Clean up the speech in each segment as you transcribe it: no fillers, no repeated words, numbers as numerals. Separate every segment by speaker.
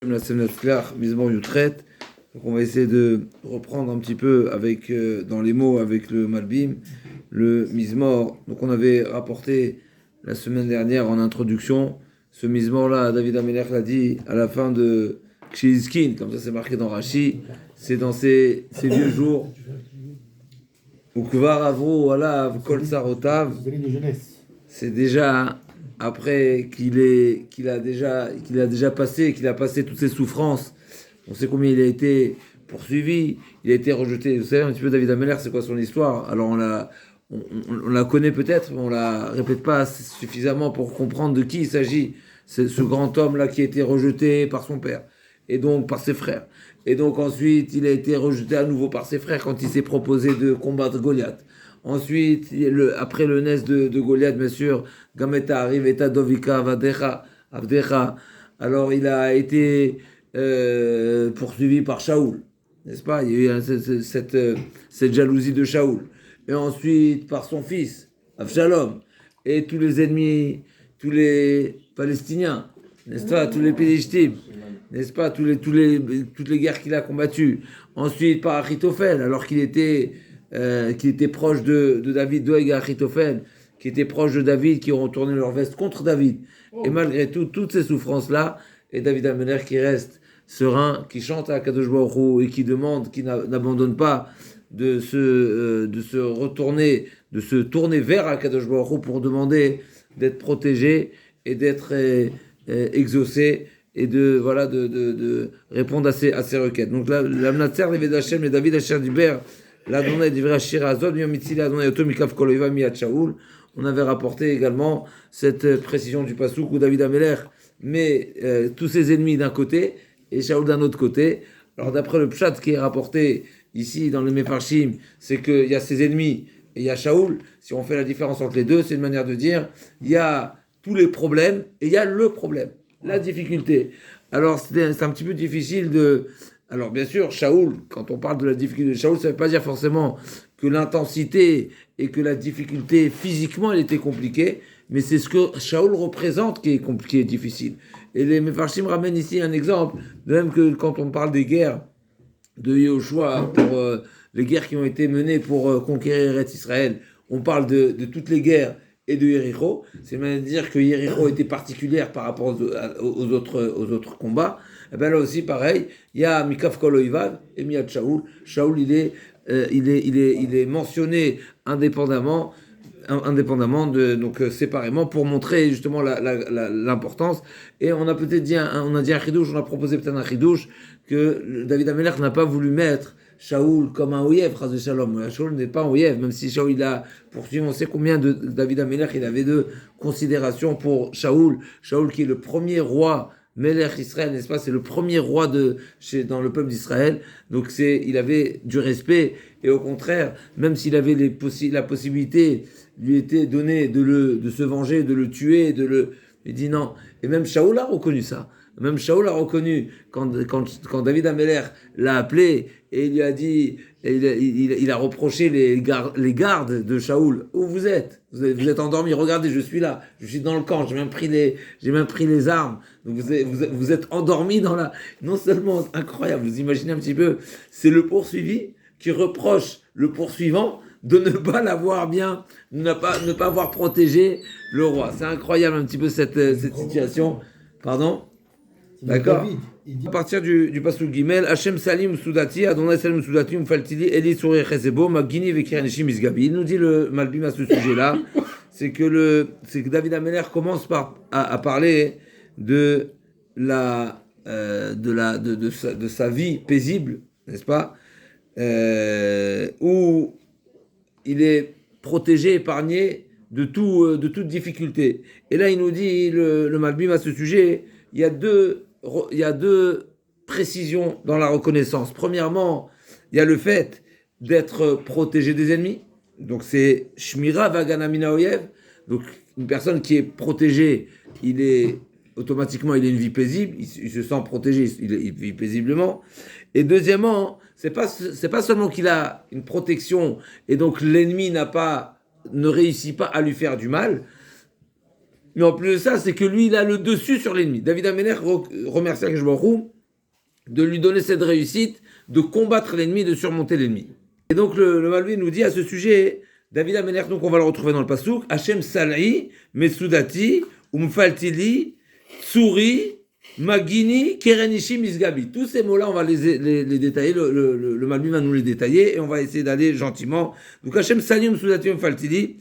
Speaker 1: La Semnatzlach, Mizmor Yutret. Donc on va essayer de reprendre un petit peu avec, dans les mots avec le Malbim, le Mizmor. Donc on avait rapporté la semaine dernière en introduction, ce Mizmor-là, David Amelech l'a dit à la fin de Kshizkin, comme ça c'est marqué dans Rashi, c'est dans ces vieux jours. Ukvar Avro, Alav, Kol Sarotav. C'est déjà après qu'il a déjà passé toutes ses souffrances. On sait combien il a été poursuivi, il a été rejeté. Vous savez un petit peu David Amelech, c'est quoi son histoire? Alors on la connaît peut-être, mais on la répète pas suffisamment pour comprendre de qui il s'agit. C'est ce grand homme-là qui a été rejeté par son père et donc par ses frères. Et donc ensuite, il a été rejeté à nouveau par ses frères quand il s'est proposé de combattre Goliath. Ensuite, après le naissance de Goliath, bien sûr, Gameta arrive, Eta Dovika, Avdecha. Alors il a été poursuivi par Shaoul, n'est-ce pas? Il y a eu cette jalousie de Shaoul. Et ensuite par son fils, Avshalom, et tous les ennemis, tous les Palestiniens, n'est-ce pas? Tous les Péléchtim, n'est-ce pas? Toutes les guerres qu'il a combattues. Ensuite par Achitophel, alors qu'il était proche de David, Doeg et Achitophel, qui était proche de David, qui ont tourné leur veste contre David. Et malgré tout, toutes ces souffrances-là, et David Amelech qui reste serein, qui chante à Kadosh Baruch Hu et qui demande, qui n'abandonne pas de se retourner, de se tourner vers Akadosh Baruch Hu pour demander d'être protégé et d'être exaucé et de répondre à ses requêtes. Donc là, l'Amnatzer, les Vedachem, les David Asher Diber, l'Adonai Divra Shira Azod, Yomitzili Adonai Yoto Mikaf Koloiva Miyat Shaoul. On avait rapporté également cette précision du Passouk où David Amelech met tous ses ennemis d'un côté et Shaoul d'un autre côté. Alors d'après le Pshat qui est rapporté ici dans le Mefarshim, c'est qu'il y a ses ennemis et il y a Shaoul. Si on fait la différence entre les deux, c'est une manière de dire il y a tous les problèmes et il y a le problème, la difficulté. Alors c'est un petit peu difficile de... Alors bien sûr, Shaoul, quand on parle de la difficulté de Shaoul, ça ne veut pas dire forcément que l'intensité et que la difficulté physiquement elle était compliquée, mais c'est ce que Shaoul représente qui est compliqué et difficile. Et les Mefarshim ramènent ici un exemple, de même que quand on parle des guerres de Yehoshua, pour les guerres qui ont été menées pour conquérir Eretz Israël, on parle de toutes les guerres et de Yericho. C'est même dire que Yericho était particulière par rapport aux autres combats. Et bien là aussi pareil, il y a Mikaf Kol Oivav et Miyad Shaoul. Shaoul il est mentionné indépendamment donc séparément pour montrer justement l'importance. Et on a peut-être dit on a chidouche, on a proposé peut-être un chidouche que David Amelech n'a pas voulu mettre Shaoul comme un oyev, Chas Shalom. Shaoul n'est pas un oyev, même si Shaoul il a poursuivi, on sait combien de David Amelech il avait de considération pour Shaoul. Shaoul qui est le premier roi Melech Israël, n'est-ce pas? C'est le premier roi dans le peuple d'Israël. Donc il avait du respect et au contraire, même s'il avait la possibilité lui était donnée de se venger, de le tuer, il dit non. Et même Shaoul a reconnu ça. Même Shaoul a reconnu quand David Amelech l'a appelé et il lui a dit, il a reproché les gardes de Shaoul. Où vous êtes? Vous êtes endormis. Regardez, je suis là. Je suis dans le camp. J'ai même pris les armes. Donc vous êtes endormis dans la. Non seulement incroyable. Vous imaginez un petit peu. C'est le poursuivi qui reproche le poursuivant de ne pas l'avoir bien, ne pas avoir protégé le roi. C'est incroyable un petit peu cette situation. Pardon? D'accord. À partir du Pasuk Gimel, Hachem Salim Soudati, Adonai Salim Soudati, Mfaltili, Eli Souri Chesebo, Magini Vekiranishim Isgabi. Il nous dit le Malbim à ce sujet-là, c'est que David Amelech commence à parler de sa vie paisible, n'est-ce pas, où il est protégé, épargné de toute difficulté. Et là, il nous dit, le Malbim à ce sujet, il y a deux précisions dans la reconnaissance. Premièrement, il y a le fait d'être protégé des ennemis. Donc c'est Shmira Vagana Mina Oyev. Donc une personne qui est protégée, automatiquement il a une vie paisible, il se sent protégé, il vit paisiblement. Et deuxièmement, c'est pas seulement qu'il a une protection et donc l'ennemi ne réussit pas à lui faire du mal. Mais en plus de ça, c'est que lui, il a le dessus sur l'ennemi. David Améler remercie Akadosh Baruch Hu de lui donner cette réussite, de combattre l'ennemi, de surmonter l'ennemi. Et donc le Malvi nous dit à ce sujet, David Améler, donc on va le retrouver dans le Passouk, Hachem Sal'i, Mesudati, Umfaltili, Tsuri, Magini, Kerenishi, Misgabi. Tous ces mots-là, on va les détailler, le Malvi va nous les détailler, et on va essayer d'aller gentiment. Donc Hachem Sal'i, Mesudati, Umfaltili,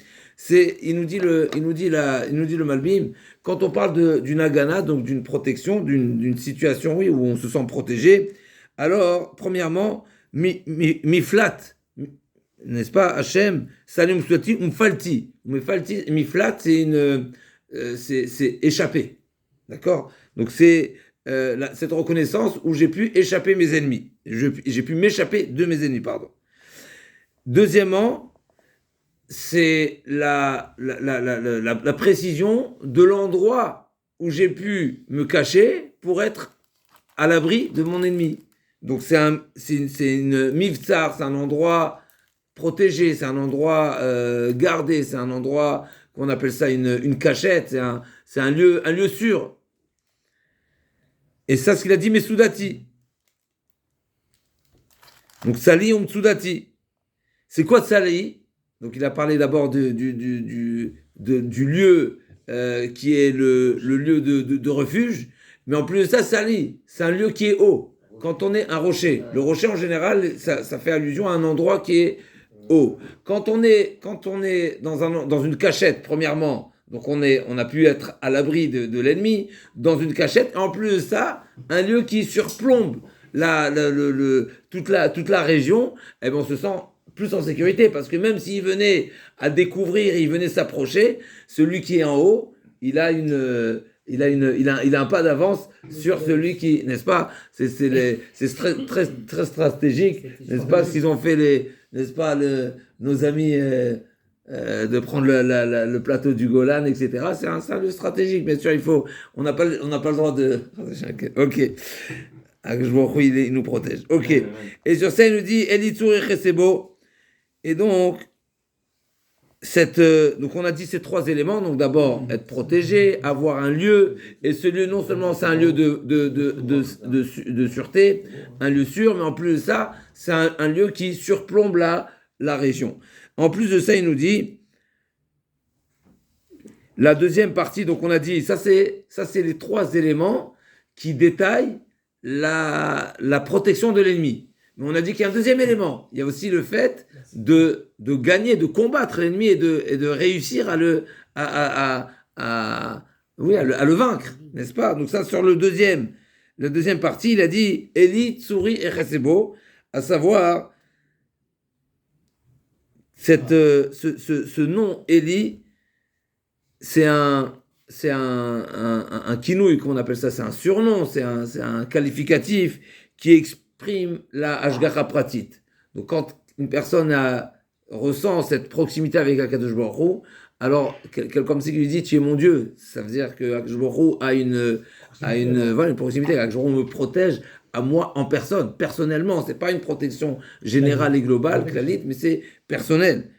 Speaker 1: il nous dit le Malbim, quand on parle d'une agana, donc d'une protection, d'une situation, oui, où on se sent protégé, alors, premièrement, miflat, n'est-ce pas, Hachem, salim souati, umfalti. Miflat, c'est échapper. D'accord? Donc, c'est cette reconnaissance où j'ai pu échapper mes ennemis. J'ai pu m'échapper de mes ennemis, pardon. Deuxièmement, c'est la précision de l'endroit où j'ai pu me cacher pour être à l'abri de mon ennemi. Donc c'est une mivtsar, c'est un endroit protégé, c'est un endroit gardé, c'est un endroit qu'on appelle ça une cachette, c'est un lieu sûr. Et ça, ce qu'il a dit, Mesudati. Donc Sali ou Mtsudati. C'est quoi Sali? Donc il a parlé d'abord du lieu qui est le lieu de refuge, mais en plus de ça, Sali, c'est un lieu qui est haut. Quand on est un rocher, le rocher en général, ça fait allusion à un endroit qui est haut. Quand on est dans une cachette, premièrement, donc on a pu être à l'abri de l'ennemi, dans une cachette, et en plus de ça, un lieu qui surplombe toute la région, eh ben on se sent plus en sécurité, parce que même s'il venait à découvrir, il venait s'approcher, celui qui est en haut, il a un pas d'avance sur celui qui, n'est-ce pas, c'est très, très, très stratégique, n'est-ce pas, ce qu'ils ont fait nos amis de prendre le plateau du Golan, etc. C'est un lieu stratégique, bien sûr, on n'a pas le droit de... Ok. Il nous protège. Ok. Et sur ça, il nous dit, Elitsur et Chesebo. Et donc, donc on a dit ces trois éléments. Donc d'abord, être protégé, avoir un lieu. Et ce lieu, non seulement c'est un lieu de sûreté, un lieu sûr, mais en plus de ça, c'est un lieu qui surplombe la région. En plus de ça, il nous dit, la deuxième partie, donc on a dit, ça c'est les trois éléments qui détaillent la protection de l'ennemi. Mais on a dit qu'il y a un deuxième élément. Il y a aussi le fait de gagner, de combattre l'ennemi et de réussir à le vaincre, n'est-ce pas? Donc ça, sur la deuxième partie, il a dit Eli, Tsuri et Chesebo, à savoir ce nom Eli, c'est un kinouï, qu'on appelle ça, c'est un surnom, c'est un qualificatif qui exprime la Ashgacha Pratit. Donc quand une personne ressent cette proximité avec Akadosh Baruch Hu, alors comme si il lui dit tu es mon Dieu, ça veut dire que Akadosh Baruch Hu a une proximité, Akadosh Baruch Hu me protège à moi en personne, personnellement, c'est pas une protection générale et globale, clalit, mais c'est personnel.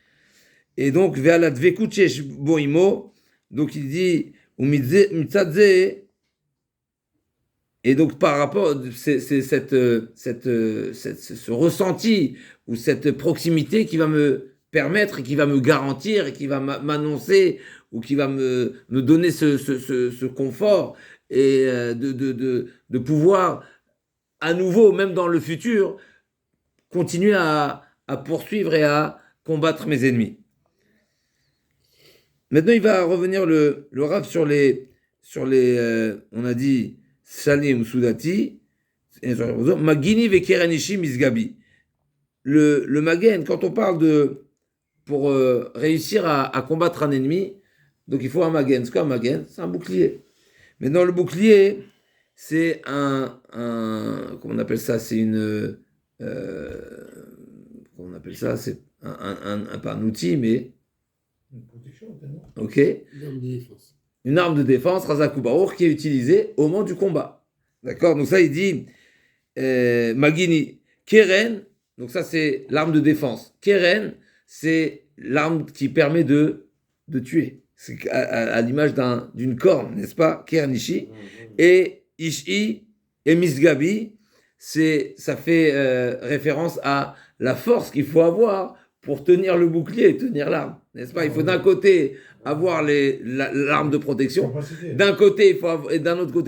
Speaker 1: Et donc ve'ala dvekut sheyesh bo imo, donc il dit umitzadze. Et donc, par rapport, c'est ce ressenti ou cette proximité qui va me permettre et qui va me garantir et qui va m'annoncer ou qui va me donner ce confort et de pouvoir à nouveau, même dans le futur, continuer à poursuivre et à combattre mes ennemis. Maintenant, il va revenir le Rav sur les on a dit Salim Soudati, Magini Vekeranishi Misgabi. Le Magen, quand on parle pour réussir à combattre un ennemi, donc il faut un Magen. C'est quoi un Magen? C'est un bouclier. Mais dans le bouclier, c'est comment on appelle ça? C'est comment on appelle ça? C'est pas un outil, mais. Une protection, ok. Une arme de défense. Une arme de défense, Razakubaour, qui est utilisée au moment du combat. D'accord? Donc ça, il dit Magini. Keren, donc ça, c'est l'arme de défense. Keren, c'est l'arme qui permet de tuer. c'est à l'image d'une corne, n'est-ce pas? Kernishi. Et Ishi et Misgabi, ça fait référence à la force qu'il faut avoir pour tenir le bouclier et tenir l'arme, n'est-ce pas? Il faut d'un côté avoir l'arme de protection, d'un autre côté,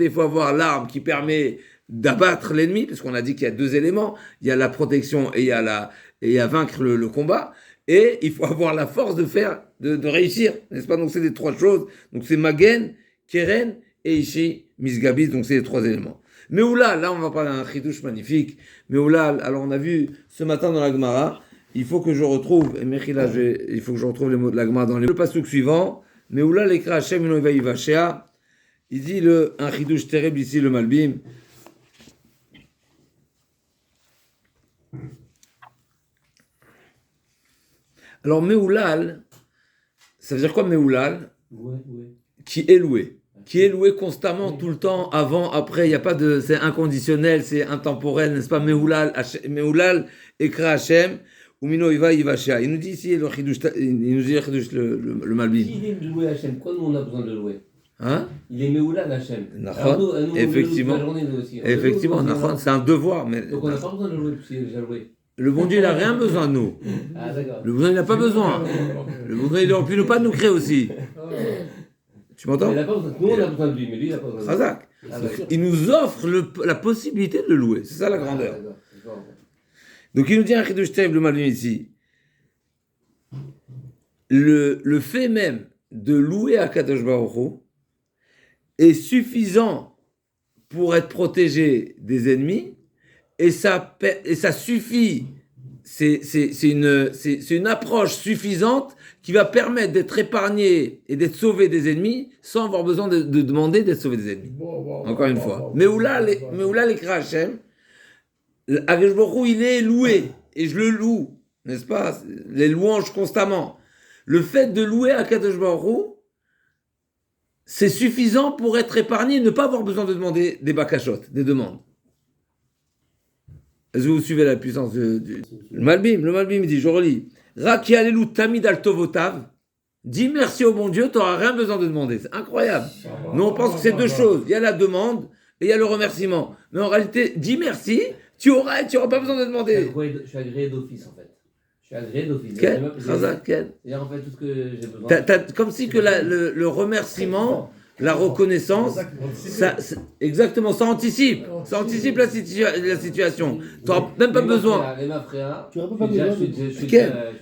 Speaker 1: il faut avoir l'arme qui permet d'abattre l'ennemi, parce qu'on a dit qu'il y a deux éléments, il y a la protection et il y a vaincre le combat, et il faut avoir la force de réussir, n'est-ce pas? Donc c'est les trois choses, donc c'est Magen, Keren et Ishi, Misgabi, donc c'est les trois éléments. Meoula, là on va parler d'un chidouche magnifique. Meoula, alors on a vu ce matin dans la Gemara, il faut que je retrouve, et Mechila, il faut que je retrouve les mots de la Gemara dans le pasuk suivant. Meoula, l'écra Hashem, il dit un chidouche terrible ici, le Malbim. Alors Meoulal, ça veut dire quoi Meoulal? Qui est loué. Qui est loué constamment, tout le temps, avant, après, il n'y a pas de, c'est inconditionnel, c'est intemporel, n'est-ce pas? Meoulal, Ekra Hashem, Umino Iva Ivashia. Il nous dit ici, il nous dit le Malbim.
Speaker 2: Qui est loué Hashem? Quoi, nous, on a besoin de le louer?
Speaker 1: Hein?
Speaker 2: Il est Meoulal Hashem.
Speaker 1: Effectivement, c'est un devoir. Mais,
Speaker 2: donc on n'a pas besoin de le louer, puisqu'il est déjà loué.
Speaker 1: Le bon Dieu, il n'a rien besoin de nous.
Speaker 2: Ah, d'accord.
Speaker 1: Le bon Dieu, il n'a pas besoin. Le bon Dieu, il aurait pu ne pas nous créer aussi. Tu m'entends?
Speaker 2: Nous, on a besoin de lui, mais lui, il n'a pas besoin de
Speaker 1: Razak. Il nous offre la possibilité de le louer. C'est ça la grandeur. Donc il nous dit un chidouche terrible, le Malbim ici. Le fait même de louer Akadosh Baruch Hu est suffisant pour être protégé des ennemis, et ça suffit. C'est une approche suffisante qui va permettre d'être épargné et d'être sauvé des ennemis sans avoir besoin de demander d'être sauvé des ennemis. Encore une fois. Mais où là l'écran Hachem, Akadosh Baruch Hu, il est loué, et je le loue, n'est-ce pas? Les louanges constamment. Le fait de louer Akadosh Baruch Hu, c'est suffisant pour être épargné et ne pas avoir besoin de demander des bakachotes, des demandes. Est-ce que vous suivez la puissance du Malbim? Le Malbim dit, je relis. Raki alelu tamid al tovotav. Dis merci au bon Dieu, tu n'auras rien besoin de demander. C'est incroyable. Nous, on pense que c'est deux choses. Il y a la demande et il y a le remerciement. Mais en réalité, dis merci, tu n'auras pas besoin de demander.
Speaker 2: Je suis agréé d'office, en fait. Je suis agréé d'office. C'est-à-dire, en fait, tout ce que j'ai besoin.
Speaker 1: Comme si que le remerciement, la reconnaissance, exactement, ça anticipe la situation. Tu n'auras même pas besoin.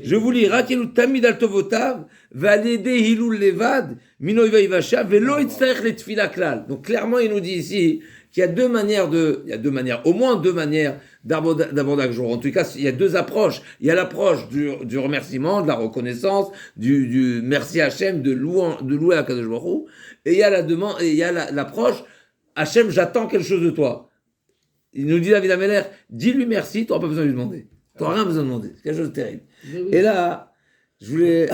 Speaker 1: Je vous lis, Rakelu tamid al tovotav, valede hilul levad, mino iva ivasha, velo itzarech le tfila klal. Donc clairement, il nous dit ici qu'il y a au moins deux manières d'aborder le jour. En tout cas, il y a deux approches. Il y a l'approche du remerciement, de la reconnaissance, du merci Hachem, de louer Akadosh Baruch Hu. Et il y a la demande, et il y a l'approche, Hachem, j'attends quelque chose de toi. Il nous dit David Ameler, dis-lui merci, tu n'auras pas besoin de lui demander. Tu n'auras rien besoin de demander. C'est quelque chose de terrible. Et là, je voulais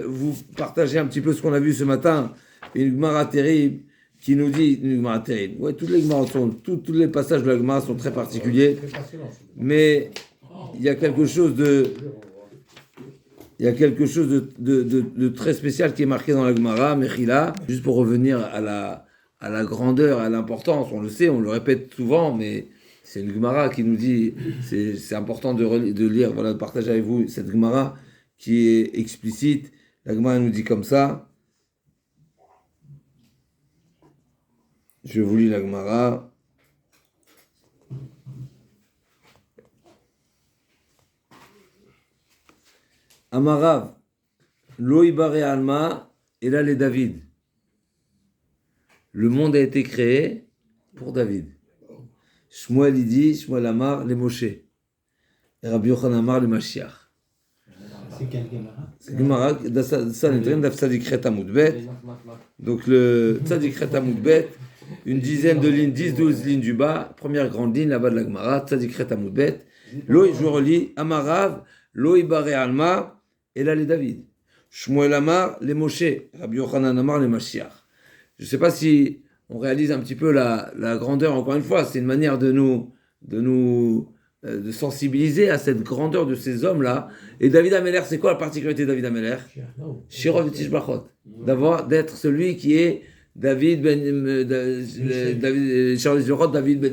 Speaker 1: vous partager un petit peu ce qu'on a vu ce matin. Une Gemara terrible qui nous dit, une Gemara terrible. Ouais, toutes les Gemaras tous les passages de la Gemara sont très particuliers. Mais il y a quelque chose de très spécial qui est marqué dans la Gemara, Mechila, juste pour revenir à la grandeur, à l'importance. On le sait, on le répète souvent, mais c'est une Gemara qui nous dit, c'est important de lire, voilà, de partager avec vous cette Gemara qui est explicite. La Gemara nous dit comme ça. Je vous lis la Gemara. Amarav, Loïbare Alma, et là les David. Le monde a été créé pour David. Shmuel il dit, Shmuel Amar, les Moshe. Et Rabbi Yochanan Amar, les Mashiach.
Speaker 3: C'est quelle Gemara?
Speaker 1: C'est Gemara, Sanhedrin, Daf Tzadikret Amud Bet. Donc le Tzadikret Amud Bet, une dizaine de lignes, 10-12 lignes du bas, première grande ligne là-bas de la Gemara, Tzadikret Amud Bet. Je relis, Amarav, Loïbare Alma, et là, les David. Shmuel Amar, les Moshe. Rabbi Yochanan Amar, les Mashiach. Je ne sais pas si on réalise un petit peu la grandeur, encore une fois. C'est une manière de nous de sensibiliser à cette grandeur de ces hommes-là. Et David Ameller, c'est quoi la particularité de David Ameller? Shirov Tishbachot. D'être celui qui est David Ben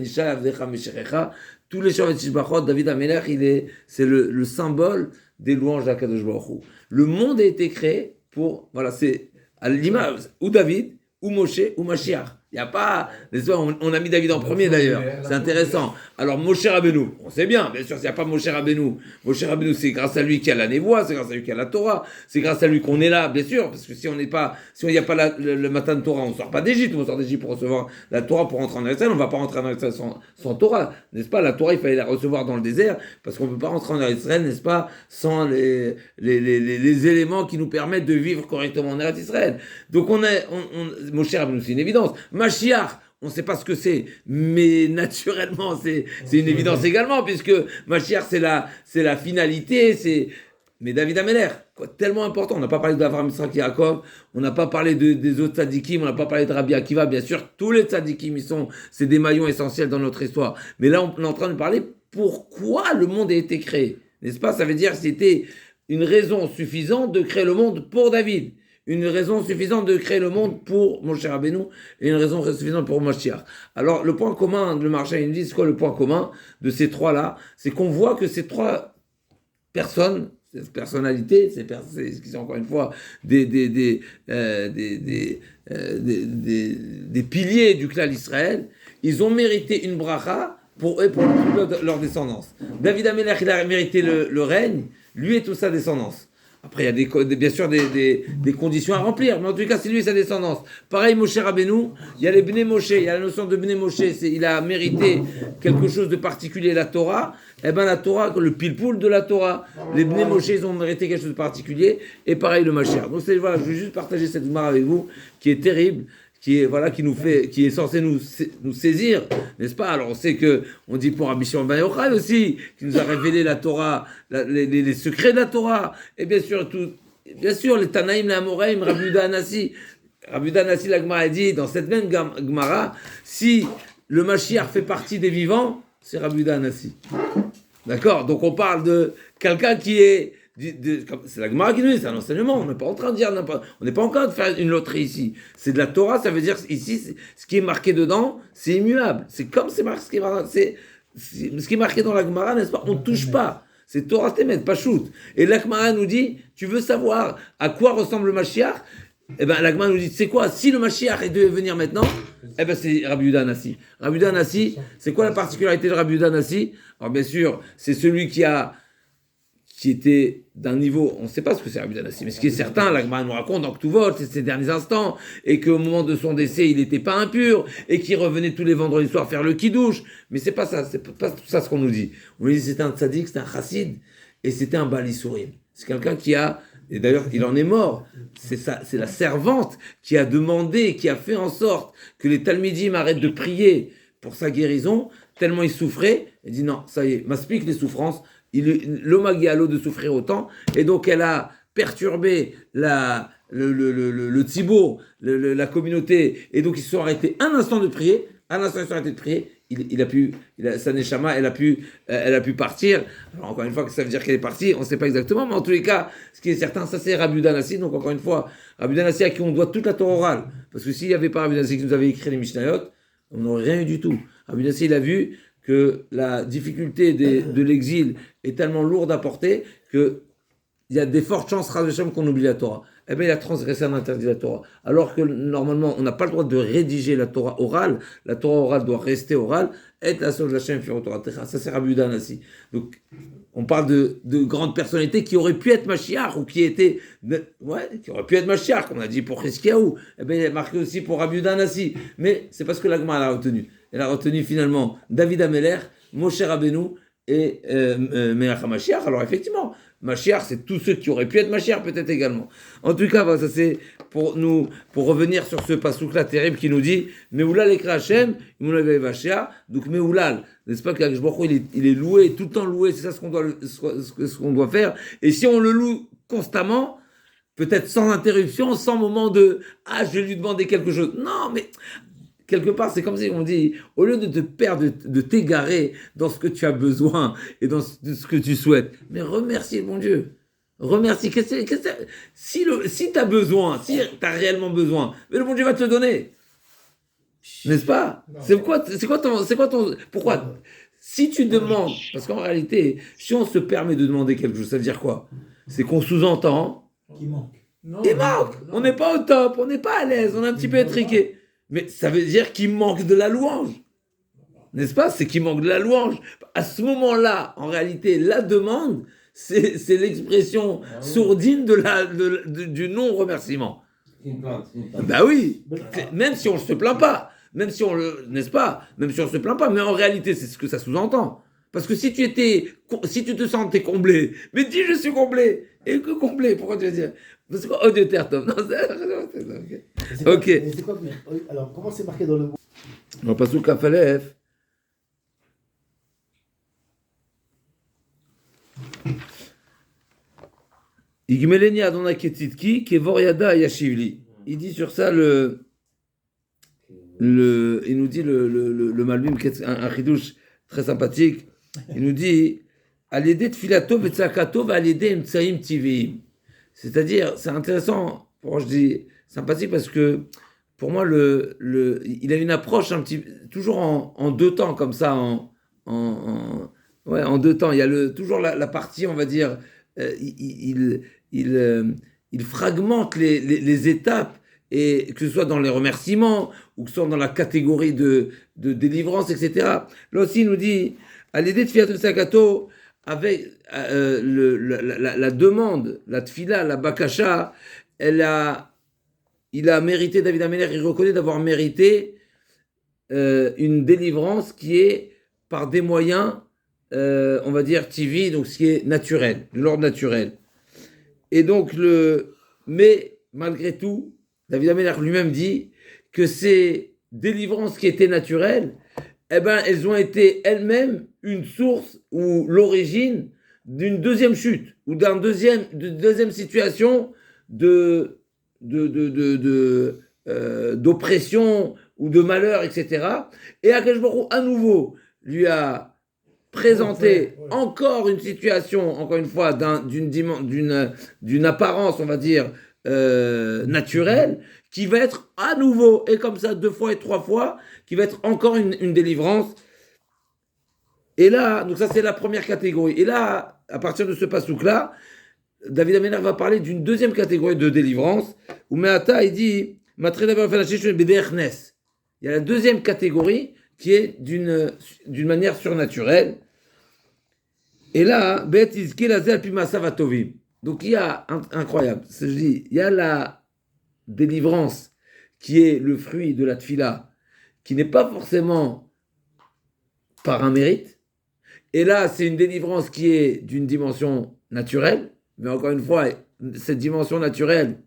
Speaker 1: Isha, Avdecha Mesherecha. Tous les Shirov Tishbachot, David Ameller, c'est le symbole des louanges d'Akadosh Baruch Hu. Le monde a été créé pour, voilà, c'est à l'image, ou David, ou Moshe, ou Mashiach. Il n'y a pas, on a mis David en premier d'ailleurs, c'est intéressant. Alors Moshe Rabbeinu, on sait bien sûr, s'il n'y a pas Moshe Rabbeinu, c'est grâce à lui qu'il y a la névoie, c'est grâce à lui qu'il y a la Torah, c'est grâce à lui qu'on est là, bien sûr, parce que si il n'y a pas le matin de Torah, on ne sort pas d'Égypte, on sort d'Égypte pour recevoir la Torah pour rentrer en Eretz Israël, on ne va pas rentrer en Eretz Israël sans Torah, n'est-ce pas? La Torah, il fallait la recevoir dans le désert, parce qu'on ne peut pas rentrer en Eretz Israël, n'est-ce pas, sans les éléments qui nous permettent de vivre correctement en Eretz Israël. Donc Moshe Rabbeinu, c'est une évidence. Mashiach, on ne sait pas ce que c'est, mais naturellement, c'est une évidence également, puisque Mashiach, c'est la finalité, mais David Ameller, tellement important, on n'a pas parlé d'Avraham, Yitzhak, Yaakov, on n'a pas parlé des autres tzadikim, on n'a pas parlé de Rabbi Akiva, bien sûr, tous les tzadikim, c'est des maillons essentiels dans notre histoire. Mais là, on est en train de parler pourquoi le monde a été créé, n'est-ce pas? Ça veut dire que c'était une raison suffisante de créer le monde pour David. Une raison suffisante de créer le monde pour Moshe Rabbeinu et une raison suffisante pour Mashiach. Alors, le point commun, le Maharsha, il nous dit, c'est quoi le point commun de ces trois-là? C'est qu'on voit que ces trois personnes, ces personnalités, qui sont encore une fois des piliers du clan d'Israël, ils ont mérité une bracha pour eux, pour leur descendance. David Amelech, il a mérité le règne, lui et toute sa descendance. Après, il y a bien sûr des conditions à remplir, mais en tout cas, c'est lui et sa descendance. Pareil, Moshe Rabbeinu, il y a les Bnei Moshe, il y a la notion de Bnei Moshe, il a mérité quelque chose de particulier, la Torah. Eh bien, la Torah, le pile-poule de la Torah, les Bnei Moshe, ils ont mérité quelque chose de particulier, et pareil, le Mashiach. Donc, voilà, je veux juste partager cette marque avec vous, qui est terrible, qui est censé nous saisir, n'est-ce pas? Alors on sait que on dit pour Rabbi Shimon ben Yochai aussi, qui nous a révélé la Torah, les secrets de la Torah, et bien sûr les Tanaïm, les Amoraïm, Rabbi Yehuda Hanassi, la Gemara a dit dans cette même Gemara, si le Mashiach fait partie des vivants, c'est Rabbi Yehuda Hanassi. D'accord? Donc on parle de quelqu'un qui est c'est la Gemara qui nous dit, c'est un enseignement, on n'est pas en train de dire on n'est pas en train de faire une loterie ici. C'est de la Torah, ça veut dire ici, ce qui est marqué dedans, c'est immuable. C'est comme ce qui est marqué dans la Gemara, n'est-ce pas? On ne touche pas. C'est Torah Temet, pas shoot. Et la Gemara nous dit, tu veux savoir à quoi ressemble le Mashiach? Eh ben, la Gemara nous dit, c'est quoi? Si le Mashiach devait venir maintenant, eh ben, c'est Rabbi Yehuda Hanassi. Rabbi Yehuda Hanassi, c'est quoi la particularité de Rabbi Yehuda Hanassi? Alors, bien sûr, c'est celui qui était d'un niveau, on ne sait pas ce que c'est Rabbi Yehuda Hanassi, mais ce qui est certain, la Gemara nous raconte dans Ktuvot, c'est ses derniers instants, et qu'au moment de son décès, il n'était pas impur, et qu'il revenait tous les vendredis soirs faire le kiddush. Mais c'est pas ça, c'est pas tout ça ce qu'on nous dit. On nous dit c'était un tzaddik, c'était un chassid, et c'était un Baal Isurim. C'est quelqu'un qui et d'ailleurs il en est mort, c'est la servante qui a demandé, qui a fait en sorte que les Talmidim arrêtent de prier pour sa guérison, tellement il souffrait, elle dit non, ça y est, m'explique les souffrances, l'homme a l'eau de souffrir autant, et donc elle a perturbé le tzibur, la communauté, et donc ils se sont arrêtés un instant de prier, sa neshama, elle a pu partir. Alors encore une fois, ça veut dire qu'elle est partie, on ne sait pas exactement, mais en tous les cas, ce qui est certain, ça c'est Rabbi Yehuda Hanassi, donc encore une fois, Rabbi Yehuda Hanassi à qui on doit toute la Torah orale, parce que s'il n'y avait pas Rabbi Yehuda Hanassi qui nous avait écrit les Mishnayot, on n'aurait rien eu du tout. Rabbi Yehuda Hanassi, il a vu que la difficulté de l'exil est tellement lourde à porter qu'il y a des fortes chances, qu'on oublie la Torah. Eh bien, il a transgressé un interdit de la Torah. Alors que normalement, on n'a pas le droit de rédiger la Torah orale. La Torah orale doit rester orale. Et la source de la Shem Torah. Ça, c'est Rabbi Yehuda Hanassi. Donc, on parle de grandes personnalités qui auraient pu être Mashiach ou qui auraient pu être Mashiach, comme on a dit pour Chizkiyahu. Eh bien, il est marqué aussi pour Rabbi Yehuda Hanassi. Mais c'est parce que la Gemara l'a retenu. Elle a retenu finalement David Ameller, Moshe Rabbeinu et Melech HaMashiach. Alors effectivement, Mashiach, c'est tous ceux qui auraient pu être Mashiach peut-être également. En tout cas, ça c'est pour revenir sur ce pasouk-là terrible qui nous dit Meoulal ekra Hashem, Meoulal Vashia. Donc Meoulal, n'est-ce pas qu'Akadosh Baruch Hu, il est loué, tout le temps loué, c'est ça ce qu'on doit faire. Et si on le loue constamment, peut-être sans interruption, sans moment de je vais lui demander quelque chose. Non, mais quelque part, c'est comme si on dit, au lieu de te perdre, de t'égarer dans ce que tu as besoin et dans ce que tu souhaites, mais remercie le bon Dieu. Remercie. Si tu as besoin, si tu as réellement besoin, mais le bon Dieu va te le donner. N'est-ce pas? C'est quoi ton. Pourquoi? Si tu demandes, parce qu'en réalité, si on se permet de demander quelque chose, ça veut dire quoi? C'est qu'on sous-entend.
Speaker 3: Qui manque.
Speaker 1: Il manque. On n'est pas au top, on n'est pas à l'aise, on est un petit peu étriqué. Mais ça veut dire qu'il manque de la louange. N'est-ce pas? C'est qu'il manque de la louange. À ce moment-là, en réalité, la demande, c'est l'expression sourdine du non-remerciement. Bah oui, même si on ne se plaint pas, même si on le, n'est-ce pas? Même si on ne se plaint pas, mais en réalité, c'est ce que ça sous-entend. Parce que si tu te sentais comblé, mais dis je suis comblé, et que comblé, pourquoi tu veux dire? Parce que, oh Dieu, terre, Tom. Non, ok.
Speaker 3: C'est quoi, alors, comment c'est marqué dans le mot?
Speaker 1: On passe au Kafalef. Igmeleni Adonai Ketitki, Kevoriada Yashivli. Il dit sur ça il nous dit le Malbim, un chidouche très sympathique. Il nous dit Alidé Tfilato Vetsakato Alidé Mtsaim Tivim. C'est-à-dire, c'est intéressant, pourquoi je dis sympathique, parce que pour moi, il a une approche toujours en deux temps, comme ça, en deux temps. Il y a toujours la partie, on va dire, il fragmente les étapes, et que ce soit dans les remerciements, ou que ce soit dans la catégorie de délivrance, etc. Là aussi, il nous dit, à l'aider de Fiat Sakato, avec la demande, la tfila, la bakasha, il a mérité, David Améler, il reconnaît d'avoir mérité une délivrance qui est par des moyens, on va dire, TV, donc ce qui est naturel, de l'ordre naturel. Et donc, mais malgré tout, David Améler lui-même dit que ces délivrances qui étaient naturelles, eh ben, elles ont été elles-mêmes une source ou l'origine d'une deuxième chute ou d'une deuxième situation d'oppression ou de malheur, etc. Et Akash Baruch Hu, à nouveau, lui a présenté encore une situation, encore une fois, d'une apparence, on va dire, naturelle, qui va être à nouveau, et comme ça 2 fois et 3 fois, qui va être encore une délivrance. Et là, donc ça c'est la première catégorie. Et là, à partir de ce pasouk-là, David Améler va parler d'une deuxième catégorie de délivrance, où Meata, il dit, il y a la deuxième catégorie qui est d'une manière surnaturelle. Et là, donc il y a, incroyable, je dis, il y a la délivrance qui est le fruit de la tfila, qui n'est pas forcément par un mérite. Et là, c'est une délivrance qui est d'une dimension naturelle, mais encore une fois, cette dimension naturelle,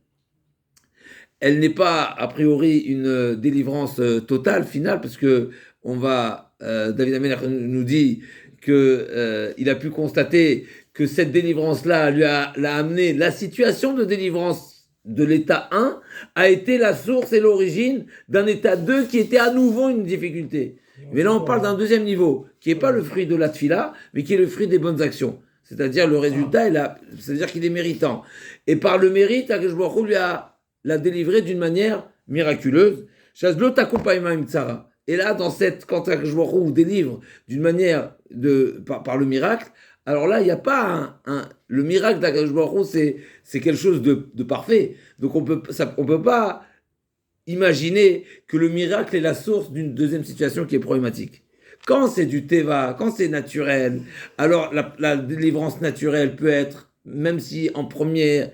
Speaker 1: elle n'est pas a priori une délivrance totale, finale, parce que David Améler nous dit qu'il a pu constater que cette délivrance-là l'a amené, la situation de délivrance de l'état 1 a été la source et l'origine d'un état 2 qui était à nouveau une difficulté. Mais là, on parle d'un deuxième niveau, qui n'est pas le fruit de la tfila, mais qui est le fruit des bonnes actions. C'est-à-dire, le résultat, c'est-à-dire qu'il est méritant. Et par le mérite, Akash Baruch Hu lui l'a délivré d'une manière miraculeuse. Et là, quand Akash Baruch Hu délivre d'une manière par le miracle, alors là, il n'y a pas le miracle d'Akash Baruch Hu, c'est quelque chose de parfait. Donc on peut pas imaginer que le miracle est la source d'une deuxième situation qui est problématique. Quand c'est du teva, quand c'est naturel, alors la délivrance naturelle peut être, même si en premier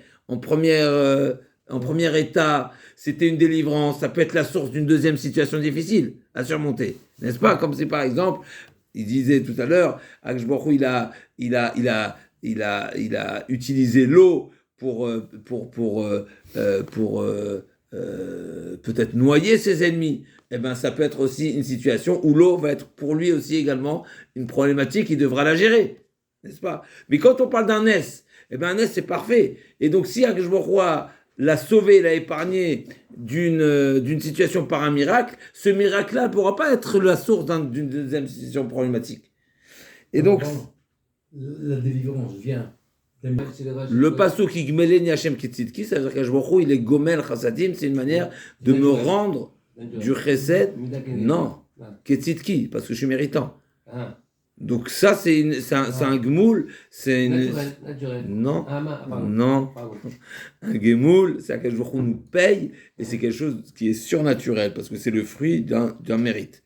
Speaker 1: état, c'était une délivrance, ça peut être la source d'une deuxième situation difficile à surmonter, n'est-ce pas? Comme c'est par exemple, il disait tout à l'heure, Akash Baruch Hu, il a utilisé l'eau pour peut-être noyer ses ennemis. Eh ben, ça peut être aussi une situation où l'eau va être pour lui aussi également une problématique, il devra la gérer, n'est-ce pas? Mais quand on parle d'un S, eh ben un S c'est parfait. Et donc si Akash Baruch Hu l'a sauvé, l'a épargné d'une situation par un miracle, ce miracle-là ne pourra pas être la source d'une deuxième situation problématique. Et donc,
Speaker 2: la délivrance vient.
Speaker 1: Le pasuk Igmeleni Hashem Ketzidki, ça veut dire qu'Ashbokhu, il est Gomel Chassadim, c'est une manière de me rendre du chesed, non, Ketzidki, parce que je suis méritant. Donc ça, c'est un gmoul, c'est une...
Speaker 2: Naturel.
Speaker 1: Non,
Speaker 2: Pardon.
Speaker 1: non.
Speaker 2: Pardon.
Speaker 1: Un gmoul, c'est qu'Ashbokhu nous paye, et c'est quelque chose qui est surnaturel, parce que c'est le fruit d'un mérite.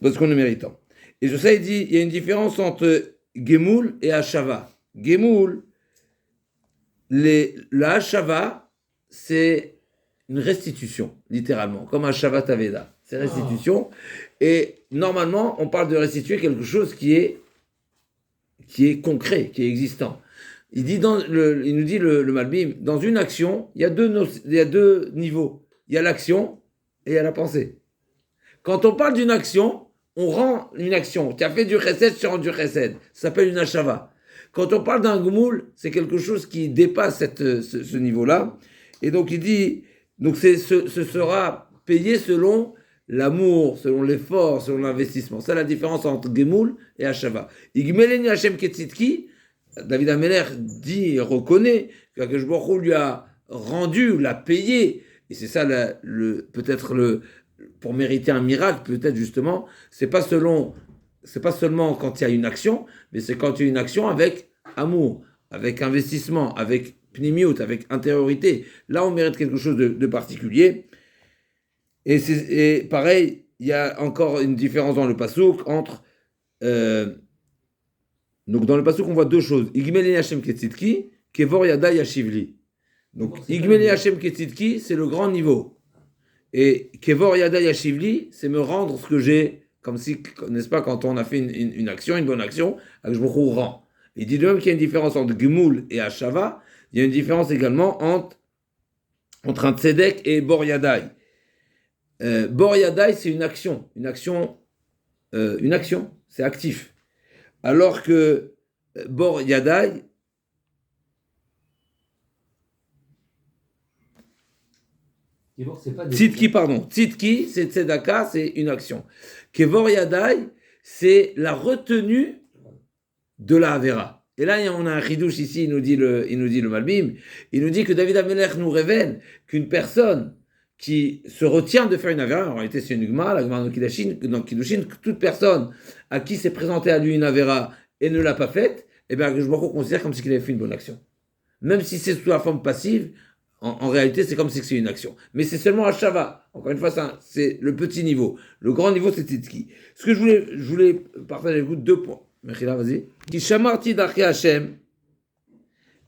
Speaker 1: Parce qu'on est méritant. Et je sais, il y a une différence entre Gemoul et Hashava. Gemoul, la Hashava, c'est une restitution, littéralement, comme Hashava Taveda. C'est restitution. Et normalement, on parle de restituer quelque chose qui est concret, qui est existant. Il nous dit le Malbim, dans une action, il y a deux niveaux. Il y a l'action et il y a la pensée. Quand on parle d'une action, on rend une action. Tu as fait du chesed, tu rends du chesed. Ça s'appelle une hashava. Quand on parle d'un gmoul, c'est quelque chose qui dépasse ce niveau-là. Et donc il dit, donc ce sera payé selon l'amour, selon l'effort, selon l'investissement. C'est la différence entre gmoul et hashava. Igmeleni Hashem Ketzidki, David Ameler dit et reconnaît qu'Akadosh Baruch Hu lui a rendu, l'a payé. Et c'est ça pour mériter un miracle, peut-être justement, c'est pas seulement quand il y a une action, mais c'est quand il y a une action avec amour, avec investissement, avec pnimiut, avec intériorité. Là, on mérite quelque chose de particulier. Et pareil, il y a encore une différence dans le pasouk entre... donc dans le pasouk, on voit deux choses. Igmeleni Hashem Ketzidki, Kevor Yada Yashivli. Donc Igmeleni Hashem Ketzidki, c'est le grand niveau. Et Kevor Yada Yashivli, c'est me rendre ce que j'ai, comme si, n'est-ce pas, quand on a fait une action, une bonne action, avec je me rend. Il dit de même qu'il y a une différence entre Gmoul et Hashava, il y a une différence également entre un Tzedek et Bor Yadai. Bor Yadai, c'est une action, c'est actif. Alors que Bor Yadai, Tzidki, c'est Tzedaka, c'est une action. Kevor Yadai, c'est la retenue de la Avera. Et là, on a un chidouche ici, il nous dit le Malbim, il nous dit que David Amelech nous révèle qu'une personne qui se retient de faire une Avera, en réalité c'est une Gma, la Gma dans Kiddushin, toute personne à qui s'est présenté à lui une Avera et ne l'a pas faite, eh bien, je me considère comme si il avait fait une bonne action. Même si c'est sous la forme passive, en réalité, c'est comme si c'est une action. Mais c'est seulement Hashava. Encore une fois, c'est le petit niveau. Le grand niveau, c'est Tzidki. Ce que je voulais partager avec vous, 2 points. Mechila, vas-y. Ki shamarti darkei Hashem.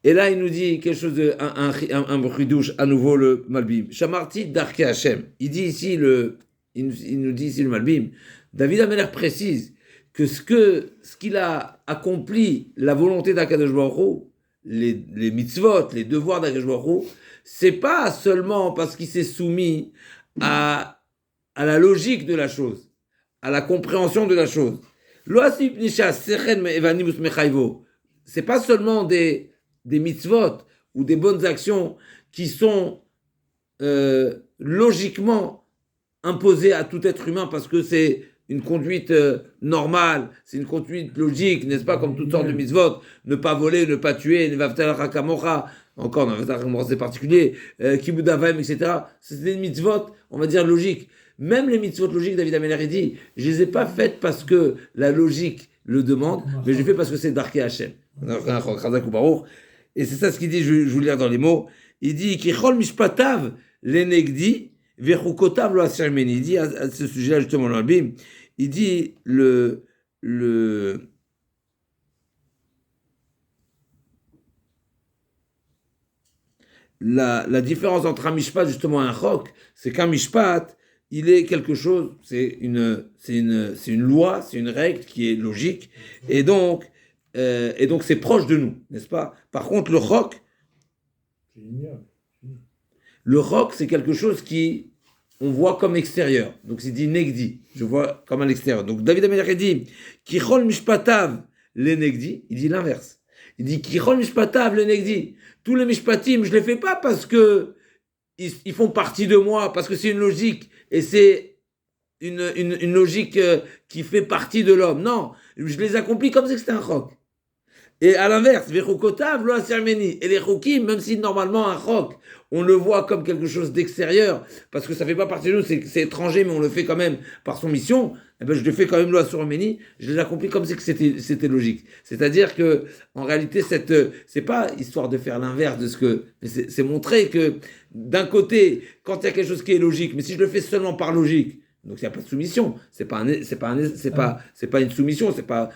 Speaker 1: Et là, il nous dit quelque chose un bruit douche, à nouveau le Malbim. Shamarti darkei Hashem. Il dit ici il nous dit ici le Malbim. David Ameler précise que ce qu'il a accompli, la volonté d'Akadosh Baruch Hu, les mitzvot, les devoirs d'Akadosh Baruch Hu, c'est pas seulement parce qu'il s'est soumis à la logique de la chose, à la compréhension de la chose. C'est pas seulement des mitzvot ou des bonnes actions qui sont logiquement imposées à tout être humain parce que c'est une conduite normale, c'est une conduite logique, n'est-ce pas, comme toutes sortes de mitzvot, ne pas voler, ne pas tuer, ne vavtel hakamocha, encore dans le c'est particulier, kibud avaim, etc. C'est des mitzvot, on va dire, logiques. Même les mitzvot logiques, David Ameler dit, je les ai pas faites parce que la logique le demande, mais je les fais parce que c'est darkei Hashem. Et c'est ça ce qu'il dit, je vous lire dans les mots. Il dit, kichol mishpatav lenegdi, vechukotav lo ashermeni. Il dit à ce sujet-là, justement, l'Albim, il dit la différence entre un mishpat, justement, et un chok, c'est qu'un mishpat, il est quelque chose, c'est une loi, c'est une règle qui est logique, et donc c'est proche de nous, n'est-ce pas? Par contre, le chok, c'est quelque chose qui on voit comme extérieur. Donc c'est dit negdi, je vois comme à l'extérieur. Donc David Ameler dit kichol mishpatav le negdi, il dit l'inverse. Il dit Kichol Mishpatav le Negdi. Tous les Mishpatim, je ne les fais pas parce que ils font partie de moi, parce que c'est une logique et c'est une logique qui fait partie de l'homme. Non, je les accomplis comme si c'était un chok. Et à l'inverse, Vechokotav, lo asermeni. Et les chokim, même si normalement un chok, on le voit comme quelque chose d'extérieur, parce que ça fait pas partie de nous, c'est étranger, mais on le fait quand même par son mission, eh ben je le fais quand même lo asermeni, je les accomplis comme si c'était logique. C'est-à-dire que, en réalité, c'est pas histoire de faire l'inverse de ce que, mais c'est montrer que, d'un côté, quand il y a quelque chose qui est logique, mais si je le fais seulement par logique, donc il n'y a pas de soumission, c'est pas une soumission, c'est pas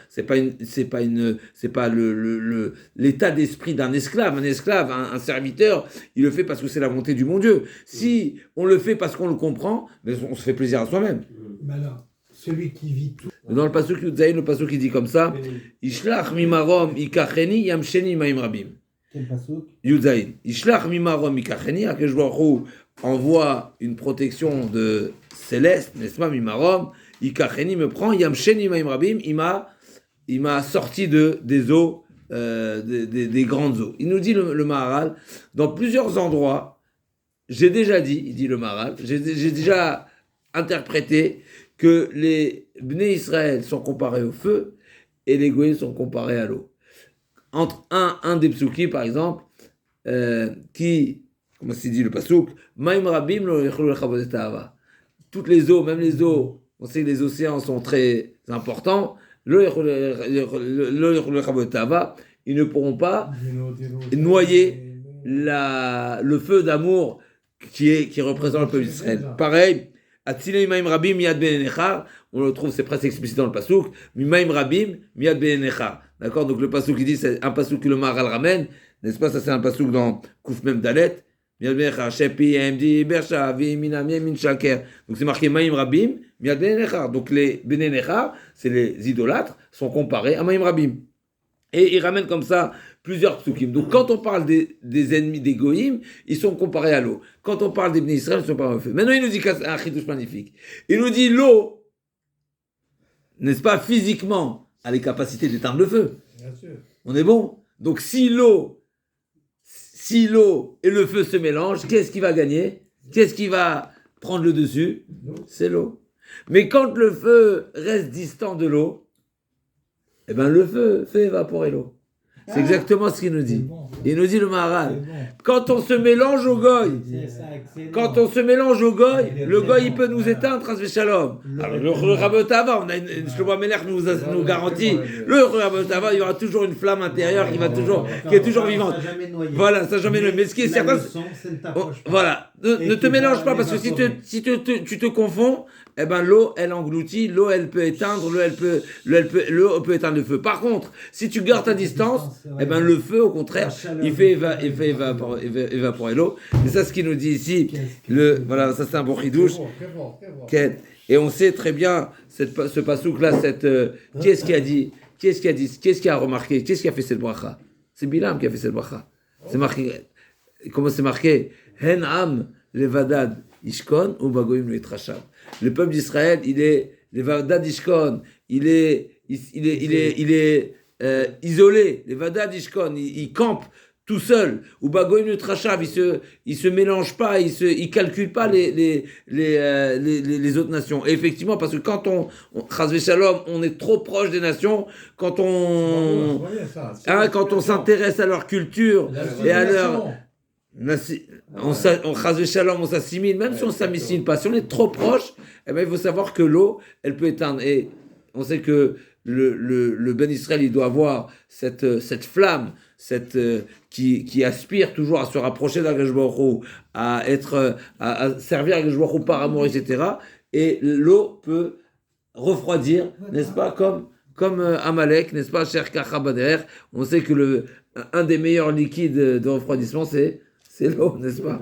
Speaker 1: l'état d'esprit d'un esclave. Un esclave, un serviteur, il le fait parce que c'est la volonté du bon Dieu. Si on le fait parce qu'on le comprend, mais on se fait plaisir à soi-même.
Speaker 4: Mais alors, celui qui vit tout.
Speaker 1: Dans le pasuk Yudzaïn, le pasuk qui dit comme ça, Ishlach mimarom ikacheni yamsheni maim rabim.
Speaker 4: Quel pasuk?
Speaker 1: Yudzaïn. Ishlach mimarom ikacheni, Akadosh Baruch Hu envoie une protection de céleste, n'est-ce pas, mimarom, ikacheni me prend, yamsheni maim rabim, il m'a sorti des eaux, des grandes eaux. Il nous dit le Maharal, dans plusieurs endroits, j'ai déjà dit, il dit le Maharal, j'ai déjà interprété que les Bnei Israël sont comparés au feu et les Goïs sont comparés à l'eau. Entre un des psukim, par exemple, qui, comment c'est dit le pasouk, Maim Rabim lo yecholu lechavod et ahava. Toutes les eaux, même les eaux, on sait que les océans sont très importants, lo yecholu lechavod et ahava, ils ne pourront pas noyer le feu d'amour qui représente le peuple d'Israël. Pareil, Atzilei Maim Rabim Miyad Be'enechar, on le trouve, c'est presque explicite dans le pasouk, Mimaim Rabim Miyad Be'enechar. D'accord, donc le pasouk qui dit, c'est un pasouk que le Maharal ramène, n'est-ce pas, ça c'est un pasouk dans Kouf Mem Dalet, Miyad Be'enechar, Shepi Emdi Bersha Minam Yemin Shaker. Donc c'est marqué Maim Rabim Miyad Be'enechar. Donc les Be'enechar, c'est les idolâtres, sont comparés à Maim Rabim. Et il ramène comme ça plusieurs psukim. Donc quand on parle des ennemis des goïms, ils sont comparés à l'eau. Quand on parle des Bnei Israël, ils sont comparés au feu. Maintenant, il nous dit un chidouche magnifique. Il nous dit l'eau, n'est-ce pas, physiquement, a les capacités d'éteindre le feu.
Speaker 4: Bien sûr.
Speaker 1: On est bon? Donc si l'eau et le feu se mélangent, qu'est-ce qui va gagner? Qu'est-ce qui va prendre le dessus? C'est l'eau. Mais quand le feu reste distant de l'eau, eh ben le feu fait évaporer l'eau. C'est exactement ce qu'il nous dit. Il nous dit le Maharal. Quand on se mélange au goy, le goy il peut nous éteindre, Chas v'Shalom. Alors le Rabotava, on a une Shlomo Melech nous garantit, le Rabotava, il y aura toujours une flamme intérieure qui est toujours vivante. Voilà, ça jamais noyé. Mais ce qui est certain, voilà, ne te mélange pas parce que si tu te confonds, eh ben l'eau elle engloutit, l'eau elle peut éteindre, l'eau peut éteindre le feu. Par contre, si tu gardes ta distance, eh ben le feu au contraire, il fait évaporer l'eau. Et ça ce qu'il nous dit ici, voilà, ça c'est un bon chidouche. Et on sait très bien ce pasouk là, qu'est-ce qui a remarqué, qu'est-ce qui a fait cette bracha? C'est Bilam qui a fait cette bracha. C'est marqué, comment c'est marqué? Hen am levadad ishkon ou bagoim le trachab. Le peuple d'Israël, il est levadad ishkon, il est isolé. Levadad ishkon, il campe tout seul. Ou bagoim le trachab, il se mélange pas, il calcule pas les autres nations. Et effectivement, parce que quand Chas v'Shalom, on est trop proche des nations, quand on s'intéresse à leur culture et à leur on s'assimile, même si on ne s'assimile pas, si on est trop proche, eh ben, il faut savoir que l'eau, elle peut éteindre. Et on sait que le Ben Israël, il doit avoir cette flamme, qui aspire toujours à se rapprocher d'Akadosh Baruch Hu, à servir Akadosh Baruch Hu par amour, etc. Et l'eau peut refroidir, n'est-ce pas, comme Amalek, n'est-ce pas, Cher Kachabader. On sait que un des meilleurs liquides de refroidissement, c'est l'eau, n'est-ce pas?